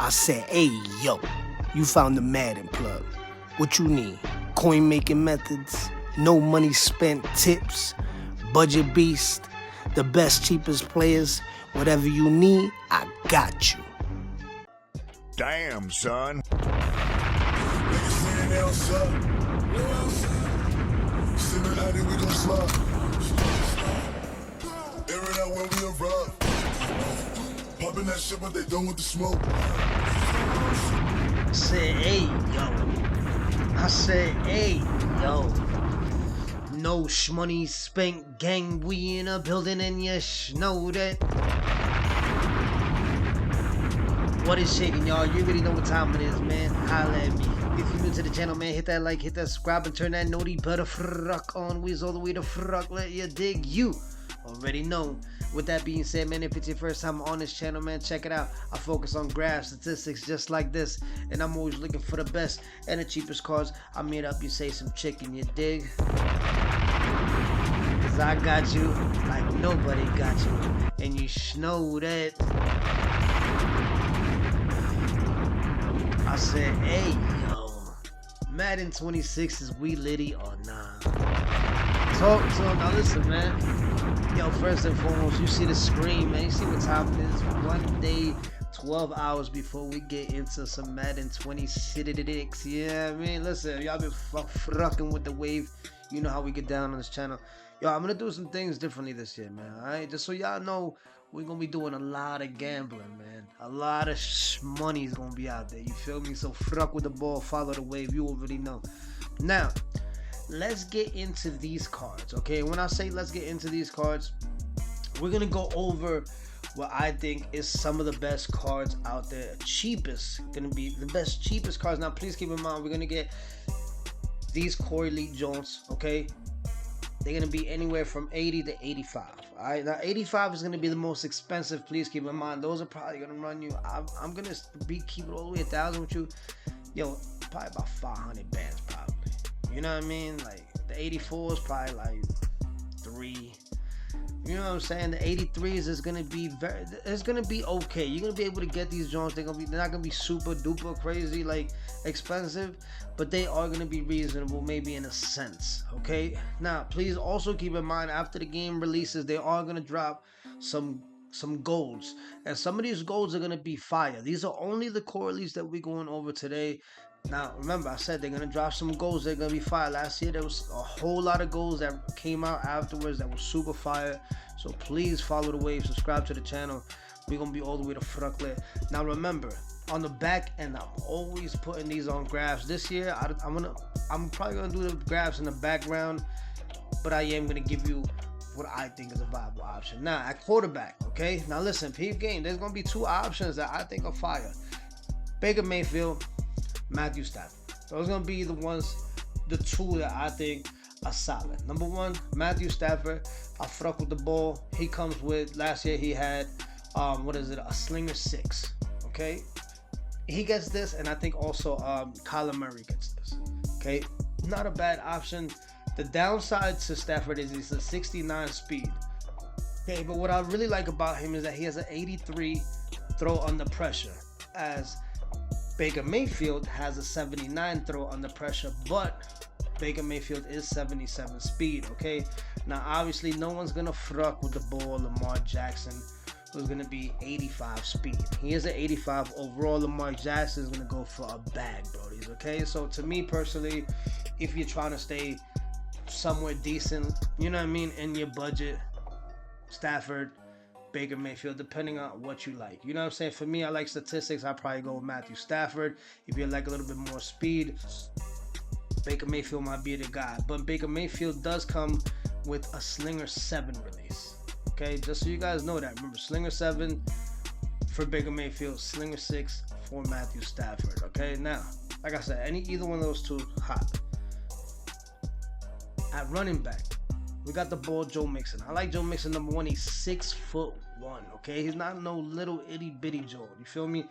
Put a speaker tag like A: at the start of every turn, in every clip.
A: I said, hey, yo, you found the Madden plug. What you need? Coin making methods, no money spent tips, budget beast, the best, cheapest players. Whatever you need, I got you.
B: Damn, son.
C: Niggas saying they outside. Sipping out and we gon' slide. Air it out when we arrive. Popping that shit, but they done with the smoke.
A: I said, hey, yo. I said, hey, yo. No shmoney spent gang, we in a building and you know that. What is shaking, y'all? You already know what time it is, man. Holla at me. If you're new to the channel, man, hit that like, hit that subscribe, and turn that noti better fruck on. We's all the way to fruck. Let you dig. You already know. With that being said, man, if it's your first time on this channel, man, check it out. I focus on graph statistics just like this, and I'm always looking for the best and the cheapest cards. I made up you say some chicken, you dig? Cause I got you like nobody got you, and you know that. I said, hey, yo, Madden 26, is we litty or nah? So now listen, man. Yo, first and foremost, you see the screen, man. You see what time it is. 1 day, 12 hours before we get into some Madden 26. Yeah, I mean, listen, y'all been fucking with the wave. You know how we get down on this channel. Yo, I'm gonna do some things differently this year, man. Alright, just so y'all know, we're gonna be doing a lot of gambling, man. A lot of money's gonna be out there. You feel me? So fruck with the ball, follow the wave. You already know. Now, let's get into these cards, okay? When I say let's get into these cards, we're gonna go over what I think is some of the best cards out there. Cheapest, gonna be the best, cheapest cards. Now, please keep in mind, we're gonna get these Core Elite Jones, okay? They're gonna be anywhere from 80 to 85. All right, now 85 is gonna be the most expensive. Please keep in mind, those are probably gonna run you. I'm gonna keep it all the way 1,000 with you. Yo, probably about 500 bands, probably. You know what I mean? Like the 84 is probably like 3. You know what I'm saying? The 83s is gonna be it's gonna be okay. You're gonna be able to get these joints. They're not gonna be super duper crazy like expensive, but they are gonna be reasonable, maybe in a sense. Okay. Now, please also keep in mind, after the game releases, they are gonna drop some golds, and some of these golds are gonna be fire. These are only the core elites that we're going over today. Now, remember, I said they're going to drop some golds. They're going to be fire. Last year, there was a whole lot of golds that came out afterwards that was super fire. So please follow the wave. Subscribe to the channel. We're going to be all the way to Frucklet. Now, remember, on the back end, I'm always putting these on graphs. This year, I'm probably going to do the graphs in the background, but I am going to give you what I think is a viable option. Now, at quarterback, okay? Now, listen, peep game. There's going to be 2 options that I think are fire. Baker Mayfield, Matthew Stafford. Those are gonna be the 2 that I think are solid. Number 1, Matthew Stafford. I fruck with the ball. He comes with, last year he had a slinger 6. Okay, he gets this, and I think also Kyler Murray gets this. Okay, not a bad option. The downside to Stafford is he's a 69 speed. Okay, but what I really like about him is that he has an 83 throw under pressure, as Baker Mayfield has a 79 throw under pressure, but Baker Mayfield is 77 speed, okay? Now, obviously, no one's going to fruck with the ball. Lamar Jackson, who's going to be 85 speed. He is an 85 overall. Lamar Jackson is going to go for a bag, brodies, okay? So, to me, personally, if you're trying to stay somewhere decent, you know what I mean, in your budget, Stafford, Baker Mayfield, depending on what you like. You know what I'm saying? For me, I like statistics. I'll probably go with Matthew Stafford. If you like a little bit more speed, Baker Mayfield might be the guy. But Baker Mayfield does come with a Slinger 7 release. Okay, just so you guys know that. Remember, Slinger 7 for Baker Mayfield, Slinger 6 for Matthew Stafford. Okay, now, like I said, either one of those 2, hot. At running back, we got the ball, Joe Mixon. I like Joe Mixon. Number 1, he's 6'1", okay? He's not no little itty bitty Joe. You feel me?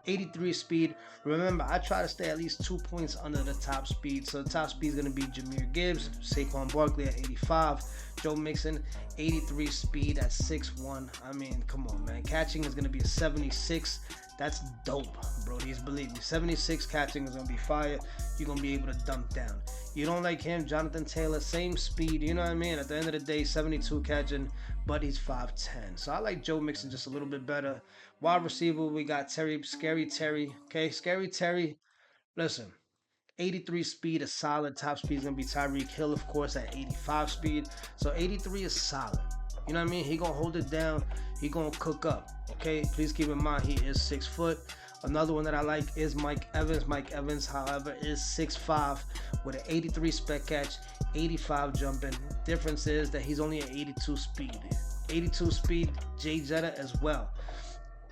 A: 83 speed. Remember, I try to stay at least 2 points under the top speed. So the top speed is going to be Jahmyr Gibbs, Saquon Barkley at 85, Joe Mixon 83 speed at 6'1". I mean, come on, man. Catching is going to be a 76. That's dope, bro. Believe me, 76 catching is gonna be fire. You're gonna be able to dump down. You don't like him, Jonathan Taylor, same speed, you know what I mean? At the end of the day, 72 catching, but he's 5'10". So I like Joe Mixon just a little bit better. Wide receiver, we got Scary Terry. Okay, Scary Terry, listen. 83 speed is solid. Top speed is going to be Tyreek Hill, of course, at 85 speed. So 83 is solid. You know what I mean? He going to hold it down. He going to cook up. Okay? Please keep in mind he is 6 foot. Another one that I like is Mike Evans. Mike Evans, however, is 6'5" with an 83 spec catch, 85 jumping. Difference is that he's only at 82 speed. 82 speed, Jay Jetta as well.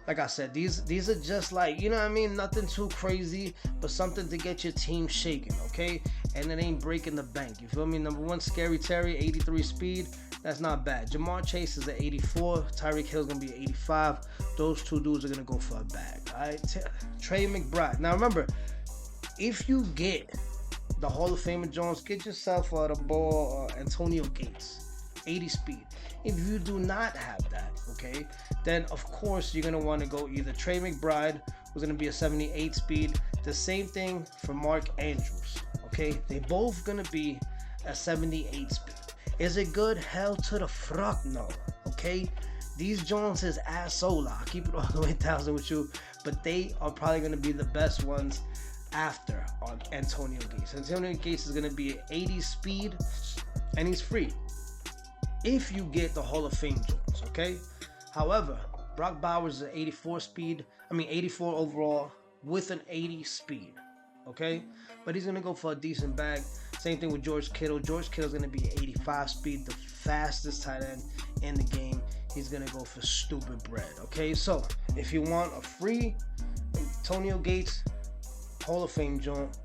A: Like I said, these are just like, you know what I mean, nothing too crazy, but something to get your team shaking, okay? And it ain't breaking the bank, you feel me? Number one, Scary Terry, 83 speed, that's not bad. Jamar Chase is at 84, Tyreek Hill's gonna be at 85. Those two dudes are gonna go for a bag, all right? Trey McBride. Now remember, if you get the Hall of Famer Jones, get yourself the ball Antonio Gates, 80 speed. If you do not have that, okay, then of course you're gonna want to go either Trey McBride, who's gonna be a 78 speed. The same thing for Mark Andrews, okay? They both gonna be a 78 speed. Is it good? Hell to the fuck no, okay? These Jones is asshole. I'll keep it all the way 1,000 with you, but they are probably gonna be the best ones after on Antonio Gates. Antonio Gates is gonna be an 80 speed, and he's free if you get the Hall of Fame Jones, okay? However, Brock Bowers is an 84 speed, 84 overall with an 80 speed, okay? But he's gonna go for a decent bag. Same thing with George Kittle. George Kittle's gonna be an 85 speed, the fastest tight end in the game. He's gonna go for stupid bread, okay? So if you want a free Antonio Gates Hall of Fame joint,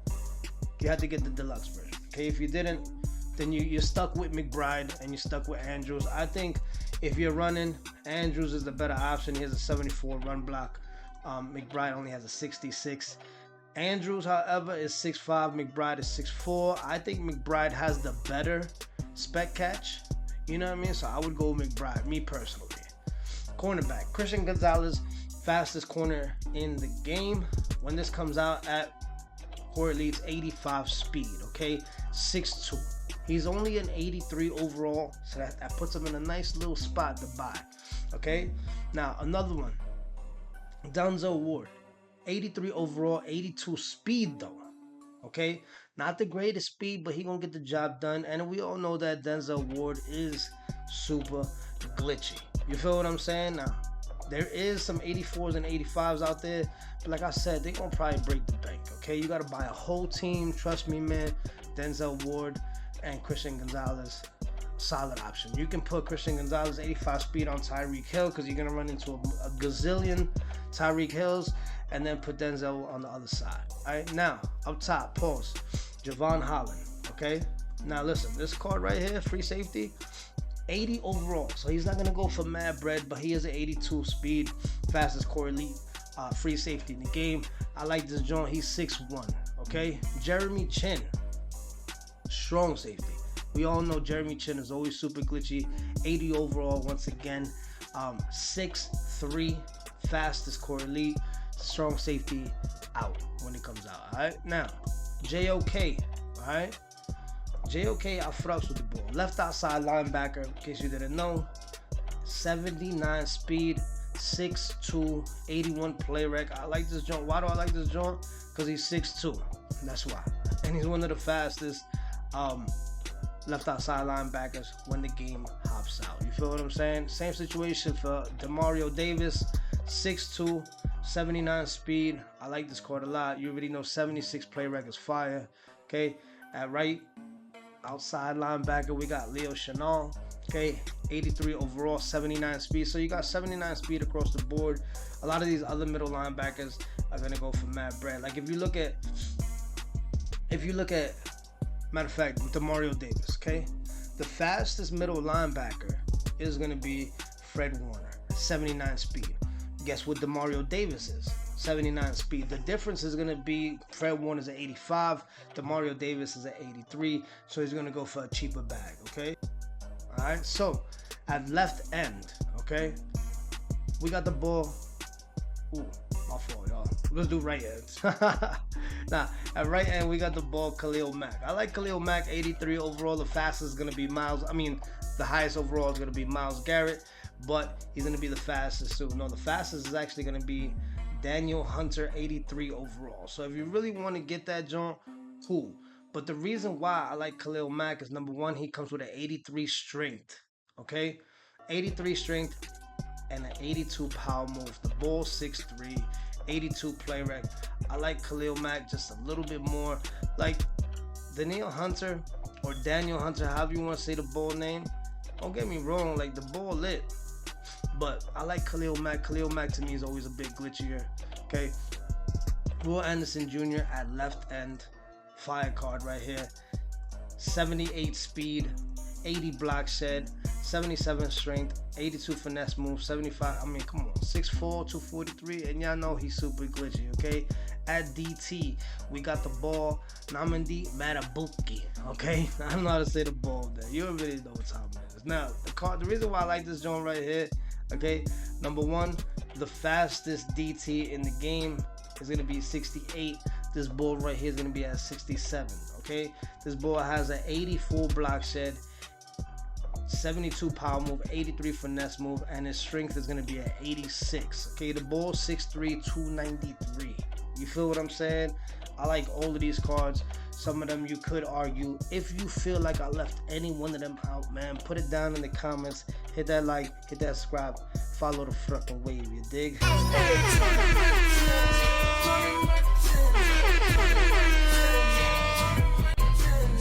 A: you have to get the deluxe version, okay? If you didn't, then you're stuck with McBride and you're stuck with Andrews. I think if you're running, Andrews is the better option. He has a 74 run block. McBride only has a 66. Andrews, however, is 6'5". McBride is 6'4". I think McBride has the better spec catch. You know what I mean? So I would go with McBride, me personally. Cornerback, Christian Gonzalez, fastest corner in the game. When this comes out at Core Elite's 85 speed, okay? 6'2". He's only an 83 overall, so that puts him in a nice little spot to buy, okay? Now, another one, Denzel Ward, 83 overall, 82 speed though, okay? Not the greatest speed, but he gonna get the job done, and we all know that Denzel Ward is super glitchy. You feel what I'm saying? Now, there is some 84s and 85s out there, but like I said, they gonna probably break the bank, okay? You gotta buy a whole team, trust me, man. Denzel Ward and Christian Gonzalez, solid option. You can put Christian Gonzalez 85 speed on Tyreek Hill because you're gonna run into a gazillion Tyreek Hills, and then put Denzel on the other side. All right, now up top, pause. Javon Holland. Okay, now listen, this card right here, free safety, 80 overall. So he's not gonna go for mad bread, but he is an 82 speed, fastest core elite free safety in the game. I like this joint. He's 6'1". Okay, Jeremy Chin, strong safety. We all know Jeremy Chin is always super glitchy. 80 overall once again. 6'3", fastest core elite, strong safety out when it comes out. All right, now JOK. All right, JOK out fronts with the ball. Left outside linebacker, in case you didn't know. 79 speed, 6'2", 81 play rec. I like this joint. Why do I like this joint? Because he's 6'2". That's why. And he's one of the fastest left outside linebackers when the game hops out. You feel what I'm saying? Same situation for Demario Davis, 6'2", 79 speed. I like this card a lot. You already know 76 play rec is fire. Okay, at right outside linebacker, we got Leo Chenal. Okay, 83 overall, 79 speed. So you got 79 speed across the board. A lot of these other middle linebackers are gonna go for mad bread. Like if you look at matter of fact, Demario Davis, okay? The fastest middle linebacker is going to be Fred Warner, 79 speed. Guess what Demario Davis is? 79 speed. The difference is going to be Fred Warner's at 85, Demario Davis is at 83, so he's going to go for a cheaper bag, okay? All right, so at left end, okay, we got the ball. Ooh, my fault, y'all. Let's do right ends. Nah, at right end we got the ball Khalil Mack. I like Khalil Mack, 83 overall. The fastest is gonna be Miles. I mean, the highest overall is gonna be Myles Garrett, but he's gonna be the fastest too. No, the fastest is actually gonna be Daniel Hunter, 83 overall. So if you really want to get that joint, cool. But the reason why I like Khalil Mack is number one, he comes with an 83 strength. Okay, 83 strength and an 82 power move. The ball 6'3", 82 play rec. I like Khalil Mack just a little bit more. Like Daniel Hunter or Daniel Hunter, however you want to say the ball name. Don't get me wrong, like the ball lit. But I like Khalil Mack. Khalil Mack to me is always a bit glitchier. Okay. Will Anderson Jr. at left end. Fire card right here. 78 speed, 80 block shed, 77 strength, 82 finesse move, 75. I mean, come on, 6'4", 243, and y'all know he's super glitchy. Okay. At DT, we got the ball Namandi Matabuki. Okay. I don't know how to say the ball there. You already know what time it is. Now, the reason why I like this joint right here. Okay, number one, the fastest DT in the game is going to be 68. This ball right here is going to be at 67. Okay, this ball has an 84 block shed, 72 power move, 83 finesse move, and his strength is going to be at 86. Okay, the ball 6'3", 293. You feel what I'm saying? I like all of these cards. Some of them you could argue. If you feel like I left any one of them out, man, put it down in the comments. Hit that like, hit that subscribe, follow the fucking wave, you dig?